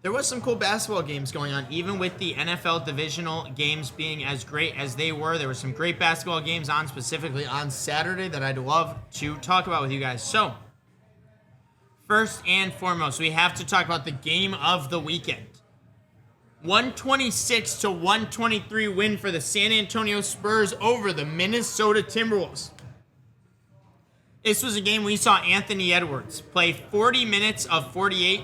There was some cool basketball games going on, even with the NFL divisional games being as great as they were. There were some great basketball games on specifically on Saturday that I'd love to talk about with you guys. So, first and foremost, we have to talk about the game of the weekend. 126 to 123 win for the San Antonio Spurs over the Minnesota Timberwolves. This was a game we saw Anthony Edwards play 40 minutes of 48,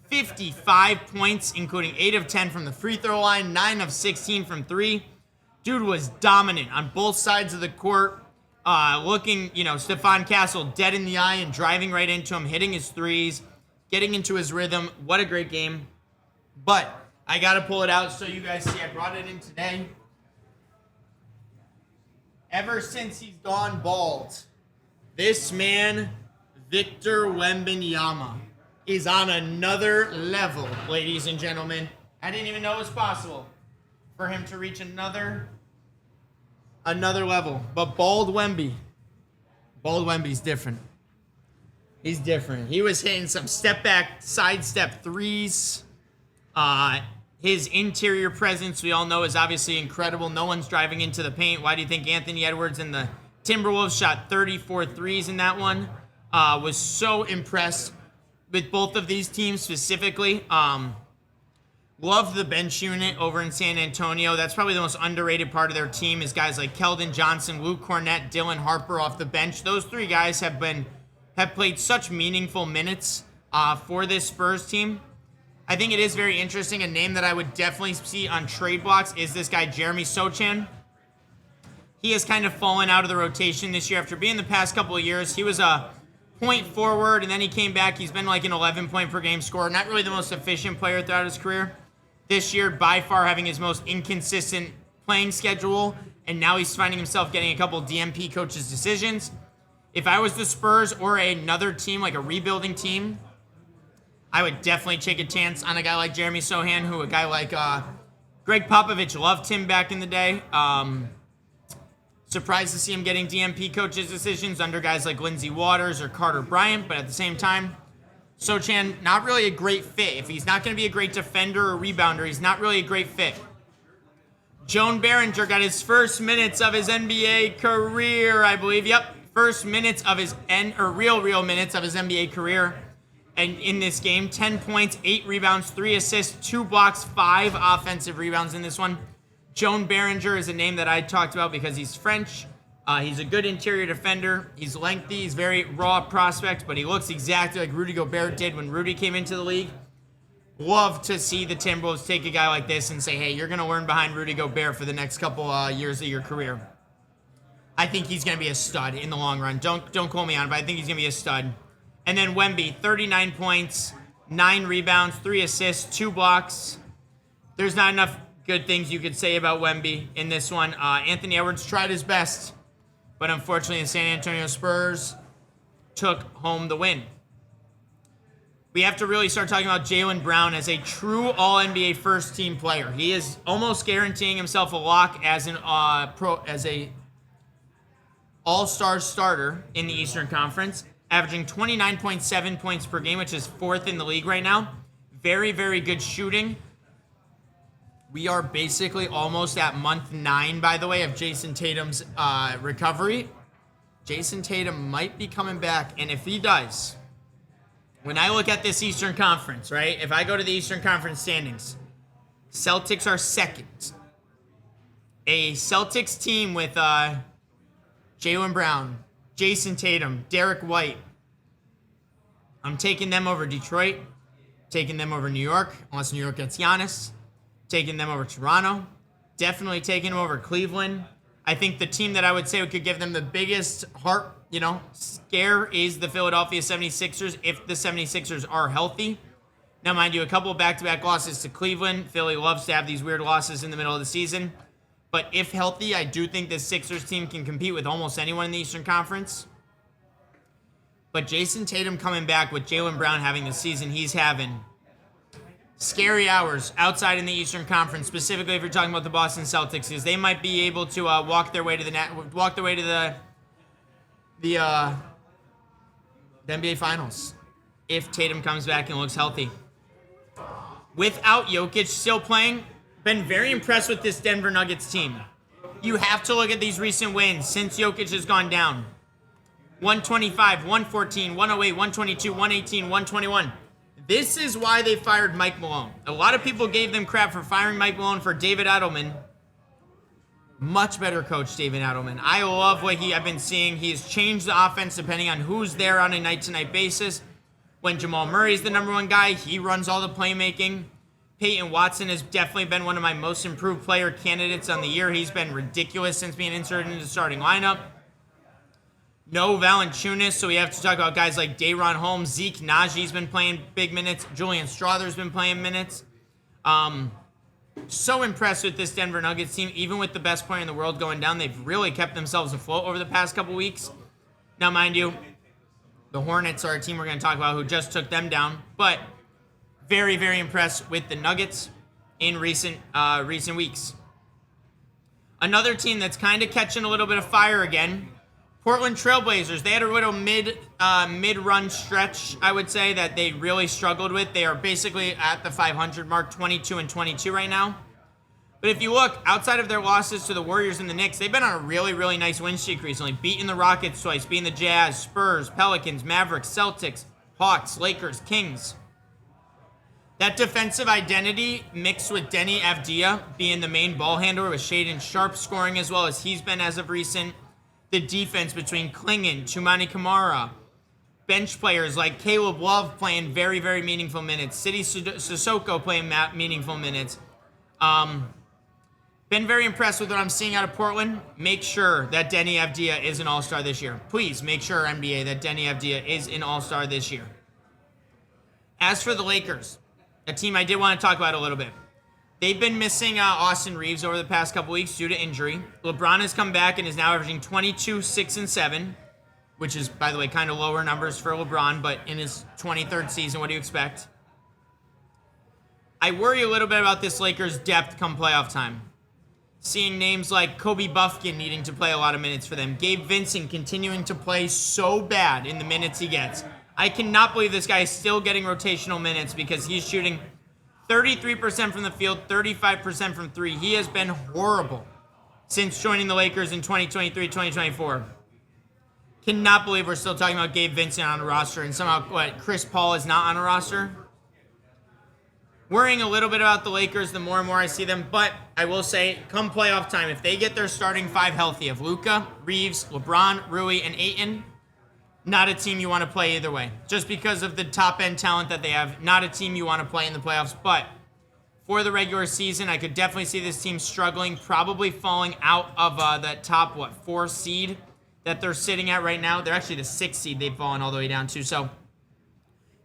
55 points, including 8 of 10 from the free throw line, 9 of 16 from 3. Dude was dominant on both sides of the court, looking, Stephon Castle dead in the eye and driving right into him, hitting his threes, getting into his rhythm. What a great game. But I got to pull it out so you guys see. I brought it in today. Ever since he's gone bald, this man, Victor Wembanyama, is on another level, ladies and gentlemen. I didn't even know it was possible for him to reach another level. But Bald Wemby's different. He's different. He was hitting some step back, sidestep threes. His interior presence, we all know, is obviously incredible. No one's driving into the paint. Why do you think Anthony Edwards and the Timberwolves shot 34 threes in that one? Was so impressed with both of these teams specifically. Love the bench unit over in San Antonio. That's probably the most underrated part of their team is guys like Keldon Johnson, Luke Cornett, Dylan Harper off the bench. Those three guys have played such meaningful minutes for this Spurs team. I think it is very interesting. A name that I would definitely see on trade blocks is this guy, Jeremy Sochan. He has kind of fallen out of the rotation this year after being the past couple of years. He was a point forward, and then he came back. He's been like an 11-point-per-game scorer. Not really the most efficient player throughout his career. This year, by far, having his most inconsistent playing schedule, and now he's finding himself getting a couple DMP coaches' decisions. If I was the Spurs or another team, like a rebuilding team, I would definitely take a chance on a guy like Jeremy Sohan, who a guy like Greg Popovich loved him back in the day. Surprised to see him getting DMP coaches' decisions under guys like Lindsey Waters or Carter Bryant, but at the same time, Sochan, not really a great fit. If he's not going to be a great defender or rebounder, he's not really a great fit. Joan Behringer got his first minutes of his NBA career, I believe. Yep, first minutes of his real minutes of his NBA career. And in this game, 10 points, 8 rebounds, 3 assists, 2 blocks, 5 offensive rebounds in this one. Joan Behringer is a name that I talked about because he's French. He's a good interior defender. He's lengthy. He's very raw prospect, but he looks exactly like Rudy Gobert did when Rudy came into the league. Love to see the Timberwolves take a guy like this and say, hey, you're going to learn behind Rudy Gobert for the next couple years of your career. I think he's going to be a stud in the long run. Don't quote me on it, but I think he's going to be a stud. And then Wemby, 39 points, 9 rebounds, 3 assists, 2 blocks. There's not enough good things you could say about Wemby in this one. Anthony Edwards tried his best, but unfortunately the San Antonio Spurs took home the win. We have to really start talking about Jaylen Brown as a true All-NBA first-team player. He is almost guaranteeing himself a lock as an All-Star starter in the Eastern Conference, averaging 29.7 points per game, which is 4th in the league right now. Very, very good shooting. We are basically almost at month 9, by the way, of Jason Tatum's recovery. Jason Tatum might be coming back, and if he does, when I look at this Eastern Conference, right, if I go to the Eastern Conference standings, Celtics are 2nd. A Celtics team with Jaylen Brown, Jason Tatum, Derek White. I'm taking them over Detroit, taking them over New York, unless New York gets Giannis. Taking them over Toronto. Definitely taking them over Cleveland. I think the team that I would say could give them the biggest heart, scare is the Philadelphia 76ers if the 76ers are healthy. Now, mind you, a couple of back-to-back losses to Cleveland. Philly loves to have these weird losses in the middle of the season. But if healthy, I do think this Sixers team can compete with almost anyone in the Eastern Conference. But Jason Tatum coming back with Jaylen Brown having the season he's having. Scary hours outside in the Eastern Conference, specifically if you're talking about the Boston Celtics, because they might be able to walk their way to the NBA Finals if Tatum comes back and looks healthy. without Jokic still playing, been very impressed with this Denver Nuggets team. You have to look at these recent wins since Jokic has gone down. 125, 114, 108, 122, 118, 121. This is why they fired Mike Malone. A lot of people gave them crap for firing Mike Malone for David Adelman. Much better coach, David Adelman. I love what I've been seeing. He's changed the offense depending on who's there on a night-to-night basis. When Jamal Murray's the number one guy, he runs all the playmaking. Peyton Watson has definitely been one of my most improved player candidates on the year. He's been ridiculous since being inserted into the starting lineup. No Valanciunas, so we have to talk about guys like Day'Ron Holmes. Zeke Najee's been playing big minutes. Julian Strawther's been playing minutes. So impressed with this Denver Nuggets team. Even with the best player in the world going down, they've really kept themselves afloat over the past couple weeks. Now, mind you, the Hornets are a team we're going to talk about who just took them down. But very, very impressed with the Nuggets in recent weeks. Another team that's kind of catching a little bit of fire again, Portland Trailblazers. They had a little mid-run stretch, I would say, that they really struggled with. They are basically at the 500 mark, 22-22 right now. But if you look, outside of their losses to the Warriors and the Knicks, they've been on a really, really nice win streak recently. Beating the Rockets twice, beating the Jazz, Spurs, Pelicans, Mavericks, Celtics, Hawks, Lakers, Kings. That defensive identity mixed with Denny Avdija being the main ball handler with Shaedon Sharpe scoring as well as he's been as of recent. The defense between Klingon, Tumani Kamara, bench players like Caleb Love playing very, very meaningful minutes. Sidi Sissoko playing meaningful minutes. Been very impressed with what I'm seeing out of Portland. Make sure that Denny Avdija is an all-star this year. Please make sure, NBA, that Denny Avdija is an all-star this year. As for the Lakers, a team I did want to talk about a little bit. They've been missing Austin Reeves over the past couple weeks due to injury. LeBron has come back and is now averaging 22, 6, and 7, which is, by the way, kind of lower numbers for LeBron, but in his 23rd season, what do you expect? I worry a little bit about this Lakers depth come playoff time. Seeing names like Kobe Buffkin needing to play a lot of minutes for them. Gabe Vincent continuing to play so bad in the minutes he gets. I cannot believe this guy is still getting rotational minutes because he's shooting 33% from the field, 35% from three. He has been horrible since joining the Lakers in 2023-2024. Cannot believe we're still talking about Gabe Vincent on a roster and somehow, Chris Paul is not on a roster? Worrying a little bit about the Lakers the more and more I see them, but I will say, come playoff time, if they get their starting five healthy of Luka, Reeves, LeBron, Rui, and Ayton, not a team you want to play either way. Just because of the top-end talent that they have, not a team you want to play in the playoffs. But for the regular season, I could definitely see this team struggling, probably falling out of that top, 4 seed that they're sitting at right now. They're actually the 6th seed they've fallen all the way down to. So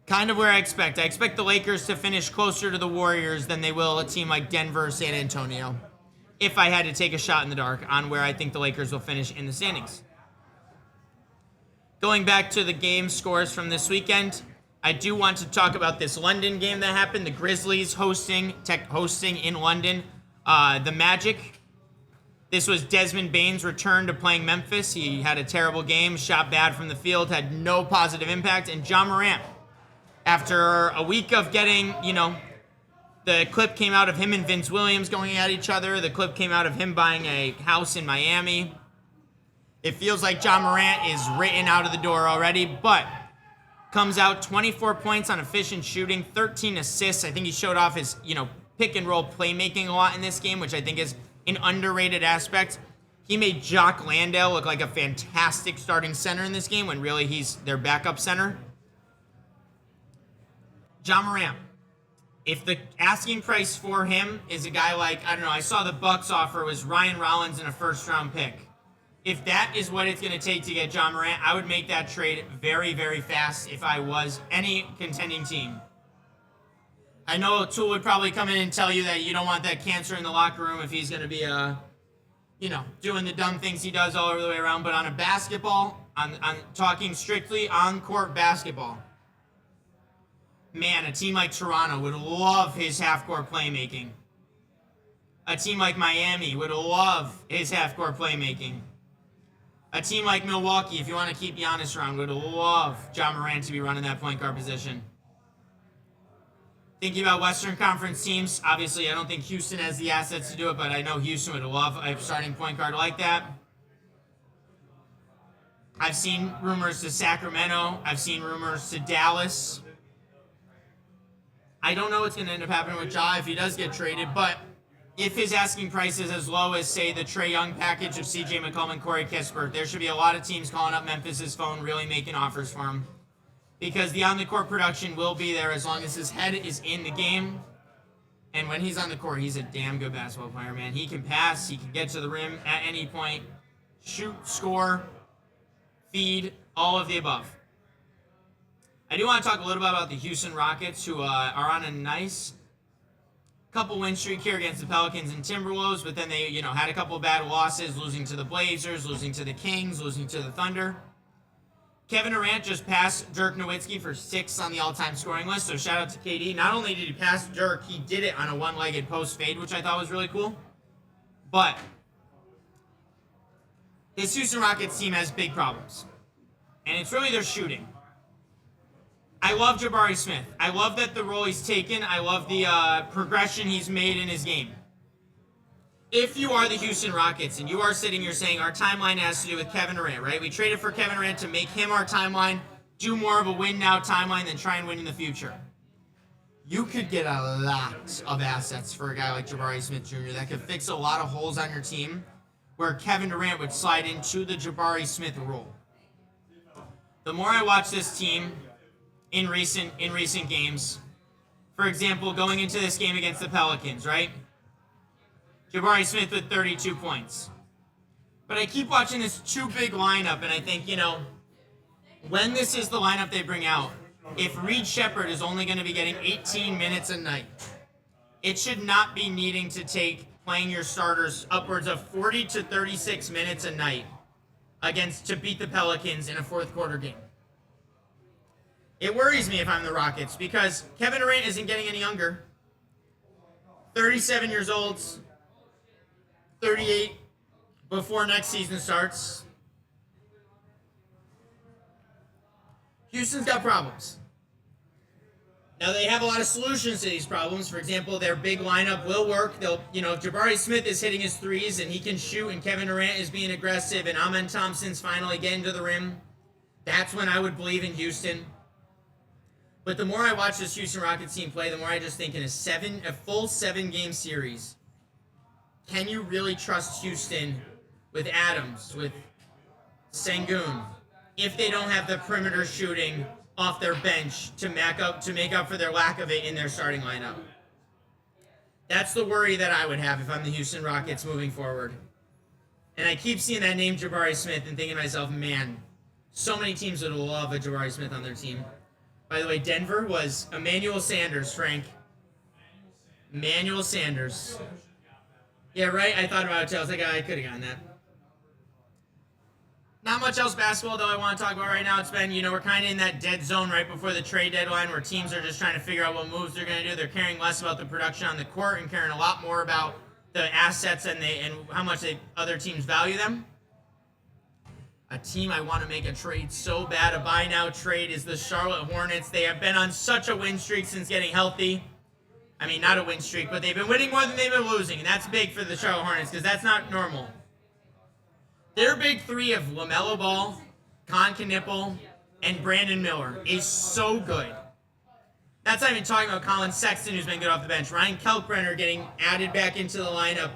kind of where I expect. I expect the Lakers to finish closer to the Warriors than they will a team like Denver or San Antonio, if I had to take a shot in the dark on where I think the Lakers will finish in the standings. Going back to the game scores from this weekend, I do want to talk about this London game that happened. The Grizzlies hosting in London. The Magic. This was Desmond Bane's return to playing Memphis. He had a terrible game, shot bad from the field, had no positive impact. And Ja Morant, after a week of getting, the clip came out of him and Vince Williams going at each other. The clip came out of him buying a house in Miami. It feels like Ja Morant is written out of the door already, but comes out 24 points on efficient shooting, 13 assists. I think he showed off his, pick and roll playmaking a lot in this game, which I think is an underrated aspect. He made Jock Landale look like a fantastic starting center in this game when really he's their backup center. Ja Morant. If the asking price for him is a guy like, I saw the Bucks offer was Ryan Rollins and a first-round pick. If that is what it's going to take to get Ja Morant, I would make that trade very, very fast if I was any contending team. I know O'Toole would probably come in and tell you that you don't want that cancer in the locker room if he's going to be, doing the dumb things he does all over the way around. But on a basketball, on talking strictly on-court basketball, man, a team like Toronto would love his half-court playmaking. A team like Miami would love his half-court playmaking. A team like Milwaukee, if you want to keep Giannis around, would love Ja Morant to be running that point guard position. Thinking about Western Conference teams, obviously I don't think Houston has the assets to do it, but I know Houston would love a starting point guard like that. I've seen rumors to Sacramento. I've seen rumors to Dallas. I don't know what's going to end up happening with Ja if he does get traded, but if his asking price is as low as, say, the Trae Young package of C.J. McCollum and Corey Kispert, there should be a lot of teams calling up Memphis's phone, really making offers for him. Because the on-the-court production will be there as long as his head is in the game. And when he's on the court, he's a damn good basketball player, man. He can pass, he can get to the rim at any point, shoot, score, feed, all of the above. I do want to talk a little bit about the Houston Rockets, who are on a nice couple win streak here against the Pelicans and Timberwolves, but then they, had a couple bad losses, losing to the Blazers, losing to the Kings, losing to the Thunder. Kevin Durant just passed Dirk Nowitzki for 6th on the all-time scoring list, so shout out to KD. Not only did he pass Dirk, he did it on a one-legged post fade, which I thought was really cool. But this Houston Rockets team has big problems, and it's really their shooting. I love Jabari Smith. I love that the role he's taken. I love the progression he's made in his game. If you are the Houston Rockets and you are sitting here saying our timeline has to do with Kevin Durant, right? We traded for Kevin Durant to make him our timeline, do more of a win now timeline than try and win in the future. You could get a lot of assets for a guy like Jabari Smith Jr. that could fix a lot of holes on your team where Kevin Durant would slide into the Jabari Smith role. The more I watch this team in recent games, for example, going into this game against the Pelicans, right? Jabari Smith with 32 points. But I keep watching this too big lineup, and I think, when this is the lineup they bring out, if Reed Shepherd is only going to be getting 18 minutes a night, it should not be needing to take playing your starters upwards of 40 to 36 minutes a night to beat the Pelicans in a fourth quarter game. It worries me if I'm the Rockets because Kevin Durant isn't getting any younger. 37 years old, 38 before next season starts. Houston's got problems. Now they have a lot of solutions to these problems. For example, their big lineup will work. They'll, if Jabari Smith is hitting his threes and he can shoot and Kevin Durant is being aggressive and Amen Thompson's finally getting to the rim, that's when I would believe in Houston. But the more I watch this Houston Rockets team play, the more I just think in a full 7-game series, can you really trust Houston with Adams, with Sengun, if they don't have the perimeter shooting off their bench to make up for their lack of it in their starting lineup? That's the worry that I would have if I'm the Houston Rockets moving forward. And I keep seeing that name Jabari Smith and thinking to myself, man, so many teams would love a Jabari Smith on their team. By the way, Denver was Emmanuel Sanders, Frank. Emmanuel Sanders. Yeah, right? I thought about it too. I was like, I could have gotten that. Not much else basketball, though, I want to talk about right now. It's been, we're kind of in that dead zone right before the trade deadline where teams are just trying to figure out what moves they're going to do. They're caring less about the production on the court and caring a lot more about the assets and how much other teams value them. A team I want to make a trade so bad, a buy now trade, is the Charlotte Hornets. They have been on such a win streak since getting healthy. I mean, not a win streak, but they've been winning more than they've been losing, and that's big for the Charlotte Hornets because that's not normal. Their big three of LaMelo Ball, Con Knipple, and Brandon Miller is so good. That's not even talking about Colin Sexton, who's been good off the bench. Ryan Kalkbrenner getting added back into the lineup.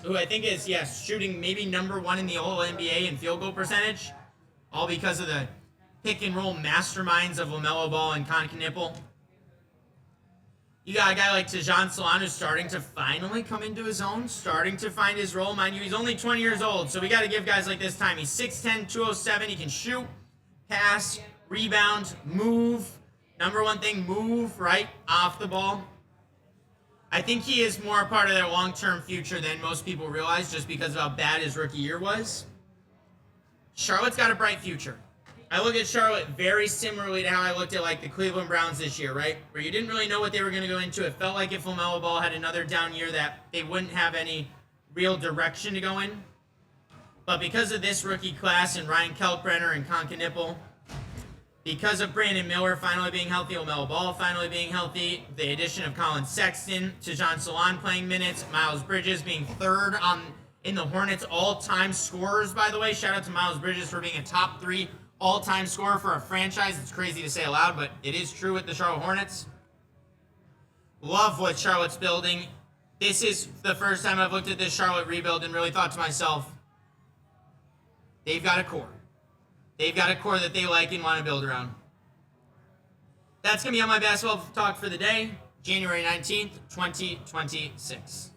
Who I think is, shooting maybe number 1 in the whole NBA in field goal percentage, all because of the pick and roll masterminds of LaMelo Ball and Con Knipple. You got a guy like Tejan Salon who's starting to finally come into his own, starting to find his role. Mind you, he's only 20 years old, so we got to give guys like this time. He's 6'10", 207. He can shoot, pass, rebound, move. Number one thing, move right off the ball. I think he is more a part of their long-term future than most people realize just because of how bad his rookie year was. Charlotte's got a bright future. I look at Charlotte very similarly to how I looked at the Cleveland Browns this year, right? Where you didn't really know what they were going to go into. It felt like if LaMelo Ball had another down year that they wouldn't have any real direction to go in. But because of this rookie class and Ryan Kalkbrenner and Con Knipple, Because of Brandon Miller finally being healthy, LaMelo Ball finally being healthy, the addition of Colin Sexton, Tejan Salon playing minutes, Miles Bridges being third in the Hornets all-time scorers, by the way. Shout out to Miles Bridges for being a top 3 all-time scorer for a franchise. It's crazy to say aloud, but it is true with the Charlotte Hornets. Love what Charlotte's building. This is the first time I've looked at this Charlotte rebuild and really thought to myself, they've got a core. They've got a core that they like and want to build around. That's going to be on my basketball talk for the day, January 19th, 2026.